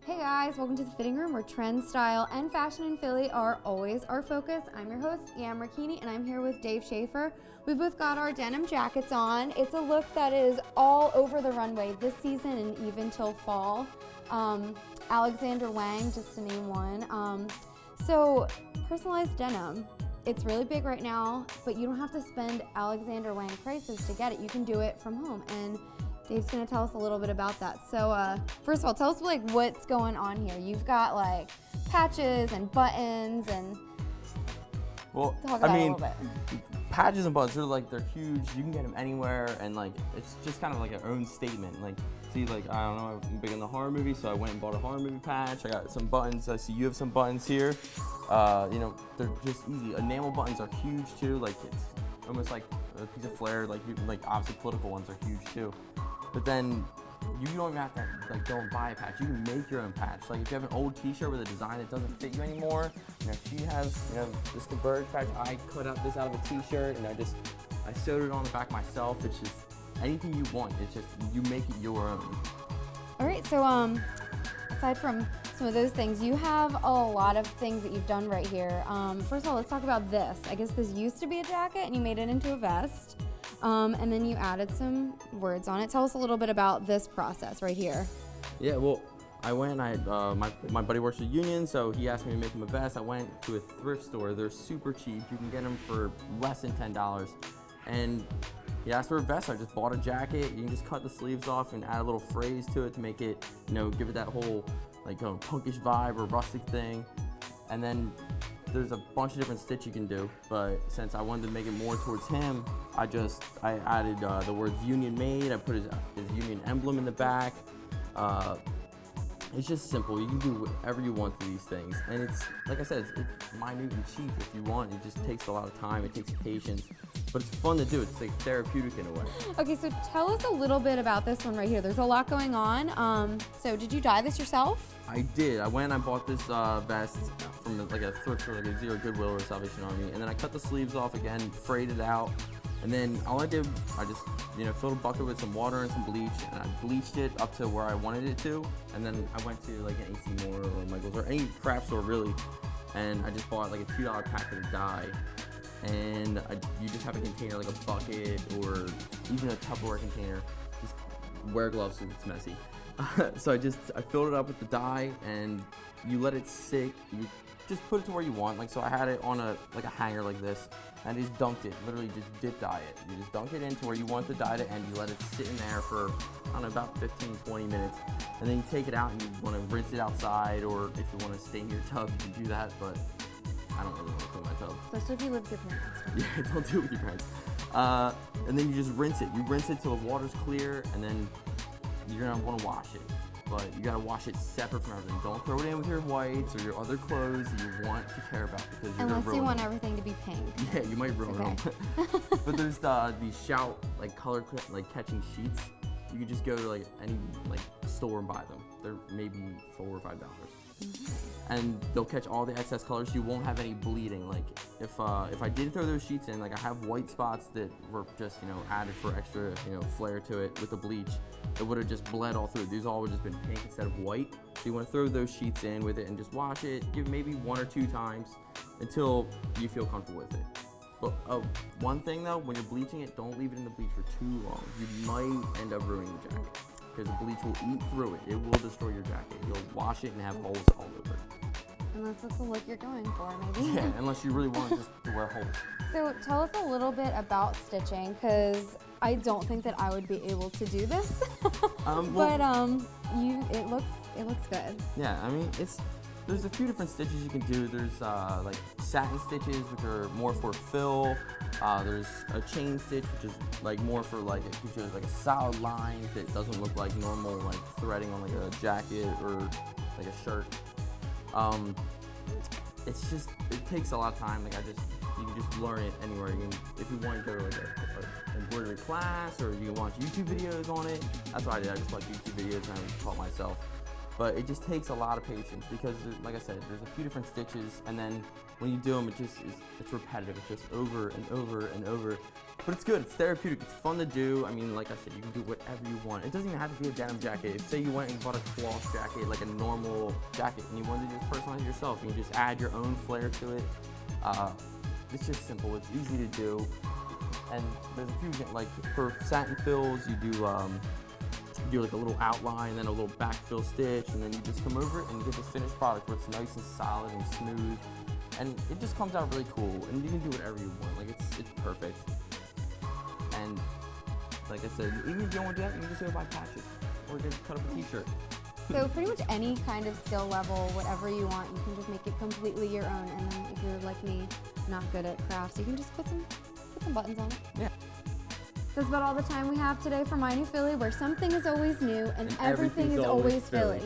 Hey guys, welcome to the fitting room where trend, style, and fashion in Philly are always our focus. I'm your host, Ian Marchini, and I'm here with Dave Schaefer. We've both got our denim jackets on. It's a look that is all over the runway this season and even till fall. Alexander Wang, just to name one. So personalized denim, it's really big right now, but you don't have to spend Alexander Wang prices to get it. You can do it from home, and Dave's gonna tell us a little bit about that. So first of all, tell us what's going on here. You've got patches and buttons and talk about it a little bit. Patches and buttons they're huge. You can get them anywhere, and it's just kind of like an own statement. I don't know, I'm big in the horror movie, so I went and bought a horror movie patch. I got some buttons. I see you have some buttons here. They're just easy. Enamel buttons are huge too. It's almost like a piece of flair. Obviously political ones are huge too. But then you don't even have to go and buy a patch. You can make your own patch. If you have an old T-shirt with a design that doesn't fit you anymore, she has this Converge patch. I cut out this out of a T-shirt and I sewed it on the back myself. It's just anything you want. It's just you make it your own. All right. So aside from some of those things, you have a lot of things that you've done right here. First of all, let's talk about this. I guess this used to be a jacket and you made it into a vest. And then you added some words on it. Tell us a little bit about this process right here. Yeah, well, I went, my buddy works at Union, so he asked me to make him a vest. I went to a thrift store. They're super cheap. You can get them for less than $10. And he asked for a vest. I just bought a jacket. You can just cut the sleeves off and add a little phrase to it to make it, give it that whole punkish vibe or rustic thing. And then there's a bunch of different stitch you can do, but since I wanted to make it more towards him, I added the words Union made. I put his Union emblem in the back. It's just simple. You can do whatever you want to these things, and it's like I said, it's minute and cheap if you want. It just takes a lot of time. It takes patience, but it's fun to do. It's therapeutic in a way. Okay, so tell us a little bit about this one right here. There's a lot going on. So did you dye this yourself? I did. I went and I bought this vest from a thrift store, a Zero Goodwill or Salvation Army, and then I cut the sleeves off again, frayed it out, and then all I did, I just filled a bucket with some water and some bleach, and I bleached it up to where I wanted it to, and then I went to an AC Moore or Michael's or any craft store really, and I just bought a $2 packet of dye, and you just have a container like a bucket or even a Tupperware container. Just wear gloves because it's messy. So I filled it up with the dye, and you let it sit. You just put it to where you want. So I had it on a hanger like this, and I just dunked it. Literally just dip dye it. You just dunk it into where you want the dye to end. You let it sit in there for about 15-20 minutes, and then you take it out and you want to rinse it outside, or if you want to stain your tub, you can do that. But I don't really want to clean my tub. Especially if you live with your parents. Yeah, don't do it with your parents. And then you just rinse it. You rinse it till the water's clear, and then you're gonna want to wash it, but you gotta wash it separate from everything. Don't throw it in with your whites or your other clothes that you want to care about, because you're unless gonna ruin you want them. everything to be pink. Yeah, you might ruin them. But there's these Shout color catching sheets. You can just go to any store and buy them. They're maybe $4 or $5. And they'll catch all the excess colors. You won't have any bleeding. If I did throw those sheets in, I have white spots that were just added for extra flair to it with the bleach. It would have just bled all through. These all would have just been pink instead of white. So you want to throw those sheets in with it and just wash it. Give maybe 1 or 2 times until you feel comfortable with it. But one thing though, when you're bleaching it, don't leave it in the bleach for too long. You might end up ruining your jacket, because the bleach will eat through it. It will destroy your jacket. You'll wash it and have holes all over it. Unless that's the look you're going for, maybe. Yeah, unless you really want just to wear holes. So tell us a little bit about stitching, because I don't think that I would be able to do this. But it looks good. Yeah, there's a few different stitches you can do. There's satin stitches, which are more for fill. There's a chain stitch, which is more for it gives you a solid line that doesn't look like normal threading on a jacket or a shirt. It takes a lot of time. You can just learn it anywhere. If you want to go to an embroidery class, or you can watch YouTube videos on it. That's what I did. I just watched YouTube videos and I taught myself. But it just takes a lot of patience, because, like I said, there's a few different stitches, and then when you do them, it's repetitive. It's just over and over and over. But it's good, it's therapeutic, it's fun to do. I mean, like I said, you can do whatever you want. It doesn't even have to be a denim jacket. If, say you went and bought a cloth jacket, like a normal jacket, and you wanted to just personalize it yourself, you can just add your own flair to it. It's just simple, it's easy to do. And there's a few, like for satin fills, you do like a little outline, then a little backfill stitch, and then you just come over it and you get this finished product where it's nice and solid and smooth. And it just comes out really cool, and you can do whatever you want. Like it's perfect. And like I said, even if you don't want to do that, you can just go buy patches or just cut up a t-shirt. So pretty much any kind of skill level, whatever you want, you can just make it completely your own. And then if you're like me, not good at crafts, you can just put some buttons on it. Yeah. That's about all the time we have today for My New Philly, where something is always new and everything is always Philly.